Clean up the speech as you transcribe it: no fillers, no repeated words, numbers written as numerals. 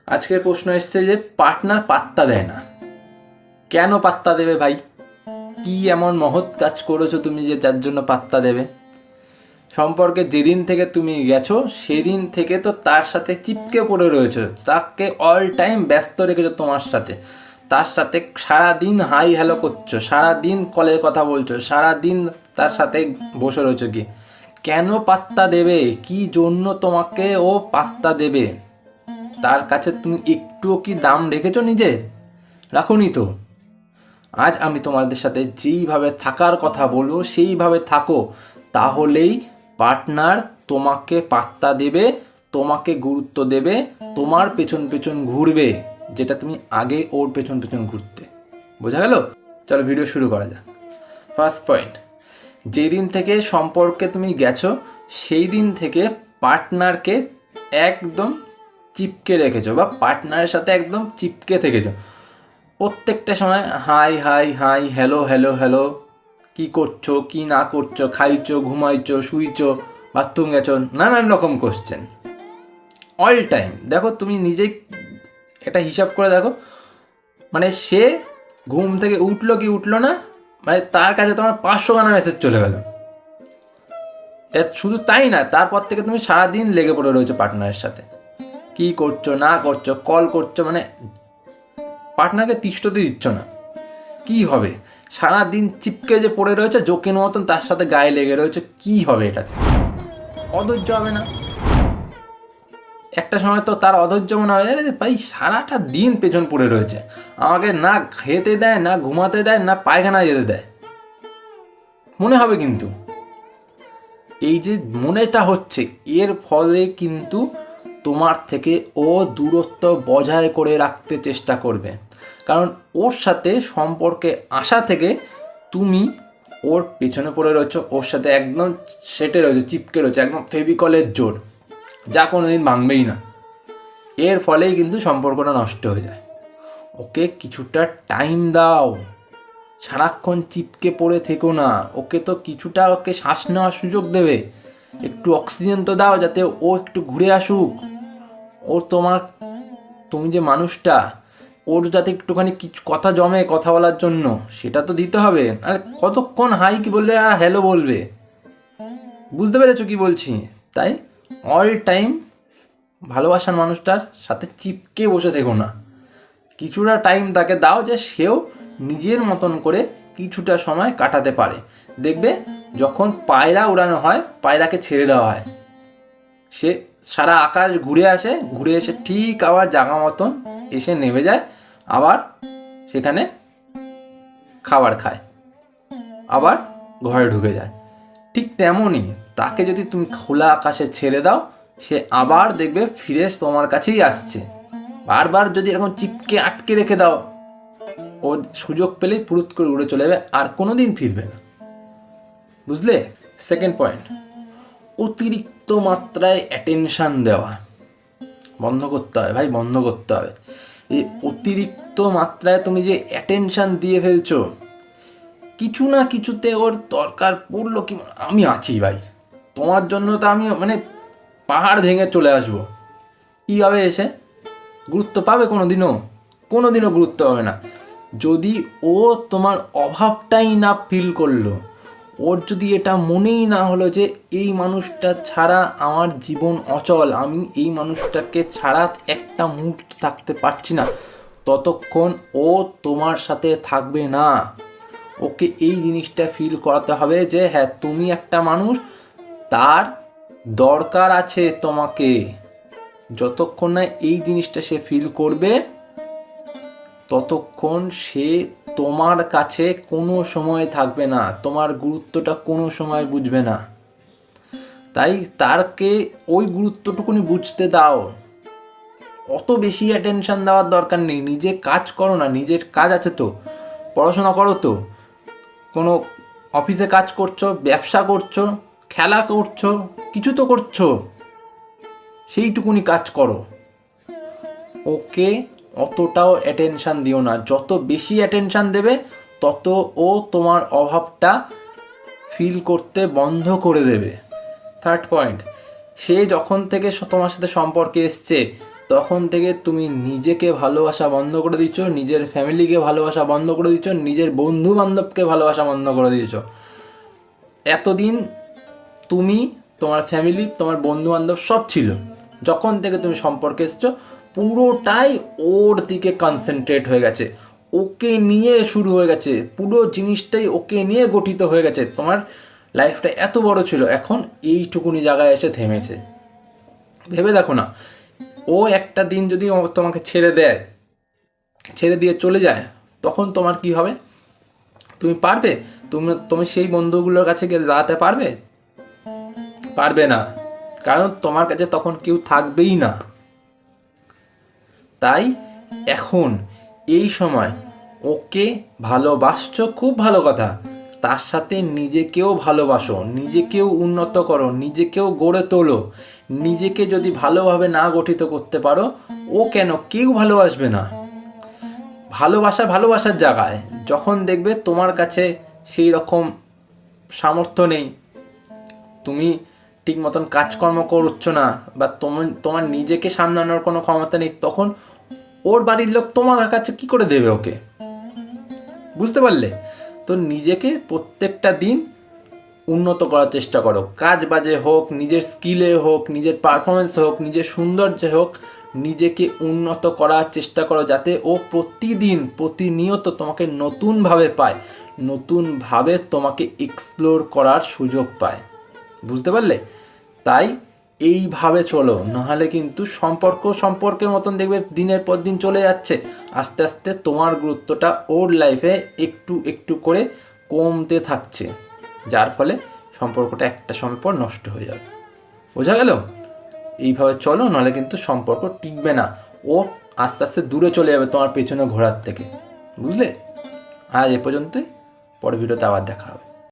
আজকের প্রশ্ন এসছে যে পার্টনার পাত্তা দেয় না। কেন পাত্তা দেবে ভাই? কি এমন মহৎ কাজ করেছো তুমি যে যার জন্য পাত্তা দেবে? সম্পর্কে যেদিন থেকে তুমি গেছো সেদিন থেকে তো তার সাথে চিপকে পড়ে রয়েছো, তাকে অল টাইম ব্যস্ত রেখেছো তোমার সাথে, তার সাথে সারাদিন হাই হ্যালো করছো, সারাদিন কলে কথা বলছো, সারাদিন তার সাথে বসে রয়েছো। কি কেন পাত্তা দেবে? কি জন্য তোমাকে ও পাত্তা দেবে? তার কাছে তুমি একটুও কি দাম রেখেছো নিজে? রাখোনি তো। আজ আমি তোমাদের সাথে যেইভাবে থাকার কথা বলবো সেইভাবে থাকো, তাহলেই পার্টনার তোমাকে পাত্তা দেবে, তোমাকে গুরুত্ব দেবে, তোমার পেছন পেছন ঘুরবে, যেটা তুমি আগে ওর পেছন পেছন ঘুরতে। বোঝা গেল? চলো ভিডিও শুরু করা যাক। ফার্স্ট পয়েন্ট, যেদিন থেকে সম্পর্কে তুমি গেছো সেই দিন থেকে পার্টনারকে একদম চিপকে রেখেছো, বা পার্টনারের সাথে একদম চিপকে থেকেছো। প্রত্যেকটা সময় hi hi hi, hello hello hello, কী করছো কী না করছো, খাইছো ঘুমাইছো শুইছো বাথরুম গেছো, নানান রকম কোশ্চেন অল টাইম। দেখো তুমি নিজেই এটা হিসাব করে দেখো, মানে সে ঘুম থেকে উঠলো কি উঠলো না, মানে তার কাছে তোমার 500 গানা মেসেজ চলে গেল। শুধু তাই না, তারপর থেকে তুমি সারাদিন লেগে পড়ে রয়েছো পার্টনারের সাথে, কী করছো না করছো, কল করছো, মানে পার্টনারকে তিষ্ঠতে দিচ্ছ না। কি হবে? সারাদিন চিপকে যে পড়ে রয়েছে জোকের মতন তার সাথে গায়ে লেগে রয়েছে, কি হবে এটাতে? অধৈর্য হবে না? একটা সময় তো তার অধৈর্য মনে হয়, আরে ভাই সারাটা দিন পেছন পড়ে রয়েছে, আমাকে না খেতে দেয়, না ঘুমাতে দেয়, না পায়খানা যেতে দেয়। মনে হবে কিন্তু এই যে মনেটা হচ্ছে, এর ফলে কিন্তু তোমার থেকে ও দূরত্ব বজায় করে রাখতে চেষ্টা করবে। কারণ ওর সাথে সম্পর্কে আসা থেকে তুমি ওর পেছনে পড়ে রয়েছো, ওর সাথে একদম সেটে রয়েছে, চিপকে রয়েছে, একদম ফেভিকলের জোর, যা কোনোদিন ভাঙবেই না। এর ফলেই কিন্তু সম্পর্কটা নষ্ট হয়ে যায়। ওকে কিছুটা টাইম দাও, সারাক্ষণ চিপকে পড়ে থেকো না। ওকে তো কিছুটা, ওকে শ্বাস নেওয়ার সুযোগ দেবে, একটু অক্সিজেন তো দাও, যাতে ও একটু ঘুরে আসুক। ওর তুমি যে মানুষটা, ওর যাতে একটুখানি কিছু কথা জমে কথা বলার জন্য, সেটা তো দিতে হবে। আরে কতক্ষণ হাই কি বলবে আর হ্যালো বলবে? বুঝতে পেরেছো কি বলছি? তাই অল টাইম ভালোবাসার মানুষটার সাথে চিপকে বসে থেকো না, কিছুটা টাইম তাকে দাও যে সেও নিজের মতন করে কিছুটা সময় কাটাতে পারে। দেখবে যখন পায়রা উড়ানো হয়, পায়রাকে ছেড়ে দেওয়া হয়, সে সারা আকাশ ঘুরে আসে, ঘুরে এসে ঠিক আবার জায়গা মতন এসে নেমে যায়, আবার সেখানে খাবার খায়, আবার ঘরে ঢুকে যায়। ঠিক তেমনই তাকে যদি তুমি খোলা আকাশে ছেড়ে দাও, সে আবার দেখবে ফিরে তোমার কাছেই আসছে। বারবার যদি এরকম চিপকে আটকে রেখে দাও, ও সুযোগ পেলেই পুরুত করে উড়ে চলে যাবে, আর কোনো দিন ফিরবে না। বুঝলে? সেকেন্ড পয়েন্ট, অতিরিক্ত মাত্রায় অ্যাটেনশান দেওয়া বন্ধ করতে হবে ভাই, বন্ধ করতে হবে। এই অতিরিক্ত মাত্রায় তুমি যে অ্যাটেনশান দিয়ে ফেলছো, কিছু না কিছুতে ওর দরকার পড়লো কি, আমি আছি ভাই তোমার জন্য, তো আমি মানে পাহাড় ভেঙে চলে আসবো। কী হবে? এসে গুরুত্ব পাবে? কোনো দিনও গুরুত্ব পাবে না। যদি ও তোমার অভাবটাই না ফিল করলো, ওর যদি এটা মনেই না হলো যে এই মানুষটা ছাড়া আমার জীবন অচল, আমি এই মানুষটাকে ছাড়া একটা মুহূর্ত থাকতে পারছি না, ততক্ষণ ও তোমার সাথে থাকবে না। ওকে এই জিনিসটা ফিল করাতে হবে যে হ্যাঁ তুমি একটা মানুষ, তার দরকার আছে তোমাকে। যতক্ষণ না এই জিনিসটা সে ফিল করবে, ততক্ষণ সে তোমার কাছে কোনো সময় থাকবে না, তোমার গুরুত্বটা কোনো সময় বুঝবে না। তাই তারকে ওই গুরুত্বটুকুনি বুঝতে দাও, অত বেশি অ্যাটেনশান দেওয়ার দরকার নেই। নিজে কাজ করো না, নিজের কাজ আছে তো, পড়াশোনা করো তো, কোনো অফিসে কাজ করছো, ব্যবসা করছো, খেলা করছো, কিছু তো করছো, সেইটুকুনি কাজ করো। ওকে অতটাও অ্যাটেনশান দিও না, যত বেশি অ্যাটেনশান দেবে তত ও তোমার অভাবটা ফিল করতে বন্ধ করে দেবে। থার্ড পয়েন্ট, সে যখন থেকে তোমার সাথে সম্পর্কে এসছে, তখন থেকে তুমি নিজেকে ভালোবাসা বন্ধ করে দিচ্ছ, নিজের ফ্যামিলিকে ভালোবাসা বন্ধ করে দিচ্ছ, নিজের বন্ধু বান্ধবকে ভালোবাসা বন্ধ করে দিয়েছ। এতদিন তুমি, তোমার ফ্যামিলি, তোমার বন্ধু বান্ধব সব ছিল। যখন থেকে তুমি সম্পর্কে এসছো, পুরোটাই ওর দিকে কনসেন্ট্রেট হয়ে গেছে, ওকে নিয়ে শুরু হয়ে গেছে, পুরো জিনিসটাই ওকে নিয়ে গঠিত হয়ে গেছে। তোমার লাইফটা এত বড় ছিল, এখন এইটুকুনি জায়গায় এসে থেমেছে। ভেবে দেখো না, ও একটা দিন যদি তোমাকে ছেড়ে দেয়, ছেড়ে দিয়ে চলে যায়, তখন তোমার কি হবে? তুমি পারবে? তুমি সেই বন্ধুগুলোর কাছে গিয়ে দাঁড়াতে পারবে? পারবে না, কারণ তোমার কাছে তখন কেউ থাকবেই না। তাই এখন এই সময় ওকে ভালোবাসছো, খুব ভালো কথা, তার সাথে নিজেকেও ভালোবাসো, নিজেকেও উন্নত করো, নিজেকেও গড়ে তোলো। নিজেকে যদি ভালোভাবে না গঠিত করতে পারো, ও কেন, কেউ ভালোবাসবে না। ভালোবাসার জায়গায় যখন দেখবে তোমার কাছে সেই রকম সামর্থ্য নেই, তুমি ঠিক মতন কাজকর্ম করছো না, বা তোমার নিজেকে সামলানোর কোনো ক্ষমতা নেই, তখন ওর বাড়ির লোক তোমার কাছে কি করে দেবে ওকে? বুঝতে পারলে? তো নিজেকে প্রত্যেকটা দিন উন্নত করার চেষ্টা করো, কাজ বাজে হোক, নিজের স্কিলে হোক, নিজের পারফরমেন্সে হোক, নিজের সৌন্দর্যে হোক, নিজেকে উন্নত করার চেষ্টা করো, যাতে ও প্রতিদিন প্রতিনিয়ত তোমাকে নতুনভাবে পায়, নতুনভাবে তোমাকে এক্সপ্লোর করার সুযোগ পায়। বুঝতে পারলে? তাই এইভাবে চলো, নাহলে কিন্তু সম্পর্কের মতন দেখবে দিনের পর দিন চলে যাচ্ছে, আস্তে আস্তে তোমার গুরুত্বটা ওর লাইফে একটু একটু করে কমতে থাকছে, যার ফলে সম্পর্কটা একটা সময় পর নষ্ট হয়ে যাবে। বোঝা গেল? এইভাবে চলো, নাহলে কিন্তু সম্পর্ক টিকবে না, ও আস্তে আস্তে দূরে চলে যাবে তোমার পেছনে ঘোরার থেকে। বুঝলে? আজ এ পর্যন্তই, পরের ভিডিওতে আবার দেখা হবে।